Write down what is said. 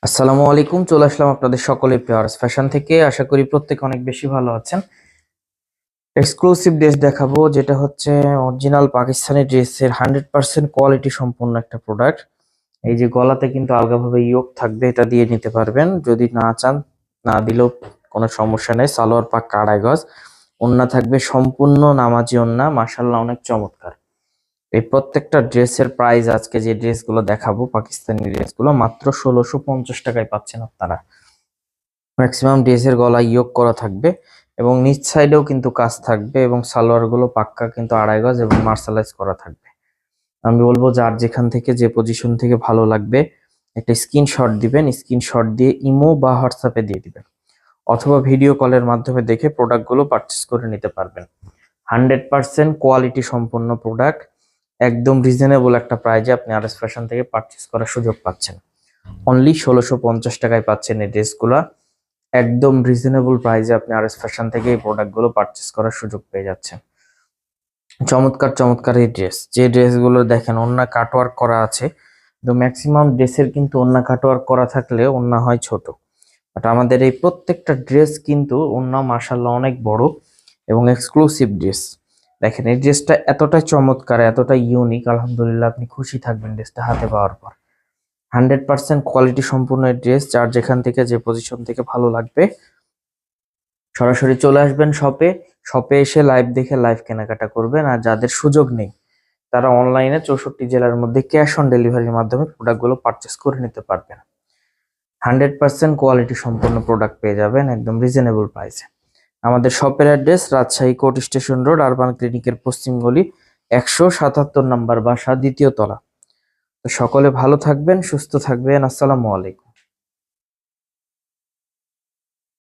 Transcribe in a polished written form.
আসসালামু আলাইকুম, চলে আসলাম আপনাদের সকলে পেয়ার্স ফ্যাশন থেকে। আশা করি প্রত্যেকে অনেক বেশি ভালো আছেন। এক্সক্লুসিভ ড্রেস দেখাবো, যেটা হচ্ছে অরিজিনাল পাকিস্তানি ড্রেসের 100% কোয়ালিটি সম্পন্ন একটা প্রোডাক্ট। এই যে গলাতে কিন্তু আলগাভাবে ইয়োক থাকবে, এটা দিয়ে নিতে পারবেন। যদি না চান, না দিলেও কোনো সমস্যা নেই। সালোয়ার পাক্কা 2.5 গজ, ওড়না থাকবে সম্পূর্ণ নামাজি ওড়না, মাশাআল্লাহ অনেক চমৎকার। এই প্রত্যেকটা ড্রেসের প্রাইস, আজকে যে ড্রেসগুলো দেখাবো পাকিস্তানি ড্রেসগুলো, মাত্র 1650 টাকায় পাচ্ছেন আপনারা। ম্যাক্সিমাম ড্রেসের গলায় ইয়োক করা থাকবে এবং নিচ সাইডেও কিন্তু কাজ থাকবে এবং সালোয়ার গুলো পাক্কা কিন্তু 2.5 গজ এবং মার্শালাইজ করা থাকবে। আমি বলবো যার যেখান থেকে যে পজিশন থেকে ভালো লাগবে একটা স্ক্রিনশট দিবেন, স্ক্রিনশট দিয়ে ইমো বা হোয়াটসঅ্যাপে দিয়ে দিবেন, অথবা ভিডিও কলের মাধ্যমে দেখে প্রোডাক্টগুলো পারচেস করে নিতে পারবেন। 100% কোয়ালিটি সম্পন্ন প্রোডাক্ট, একদম রিজনেবল একটা প্রাইজে আপনি আরএস ফ্যাশন থেকে পারচেস করার সুযোগ পাচ্ছেন। অনলি 1650 টাকায় পাচ্ছেন এই ড্রেসগুলা। একদম রিজনেবল প্রাইসে আপনি আরএস ফ্যাশন থেকে এই প্রোডাক্টগুলো পারচেস করার সুযোগ পেয়ে যাচ্ছেন। চমৎকার চমৎকার এই ড্রেস, যে ড্রেসগুলো দেখেন ওন্না কাটওয়ার্ক করা আছে, তো ম্যাক্সিমাম ড্রেসের কিন্তু ওন্না কাটওয়ার্ক করা থাকলে ওন্না হয় ছোট, বাট আমাদের এই প্রত্যেকটা ড্রেস কিন্তু ওন্না মাশাআল্লাহ অনেক বড় এবং এক্সক্লুসিভ ড্রেস। দেখেন এই ড্রেসটা এতটাই চমৎকার, এতটাই ইউনিক, আলহামদুলিল্লাহ আপনি খুশি থাকবেন ড্রেসটা হাতে পাওয়ার পর। 100% কোয়ালিটি সম্পূর্ণ ড্রেস, যার যেখান থেকে যে পজিশন থেকে ভালো লাগবে সরাসরি চলে আসবেন শপে। শপে এসে লাইভ দেখে লাইভ কেনাকাটা করবেন। আর যাদের সুযোগ নেই তারা অনলাইনে 64 জেলার মধ্যে ক্যাশ অন ডেলিভারির মাধ্যমে প্রোডাক্টগুলো পারচেস করে নিতে পারবেন। 100% কোয়ালিটি সম্পন্ন প্রোডাক্ট পেয়ে যাবেন একদম রিজনেবল প্রাইসে। আমাদের শপের address Rajshahi court station road, urban ক্লিনিকের পশ্চিম গলি, 177 নম্বর বাসা, দ্বিতীয় তলা। তো সকলে ভালো থাকবেন, সুস্থ থাকবেন। আসসালামু আলাইকুম।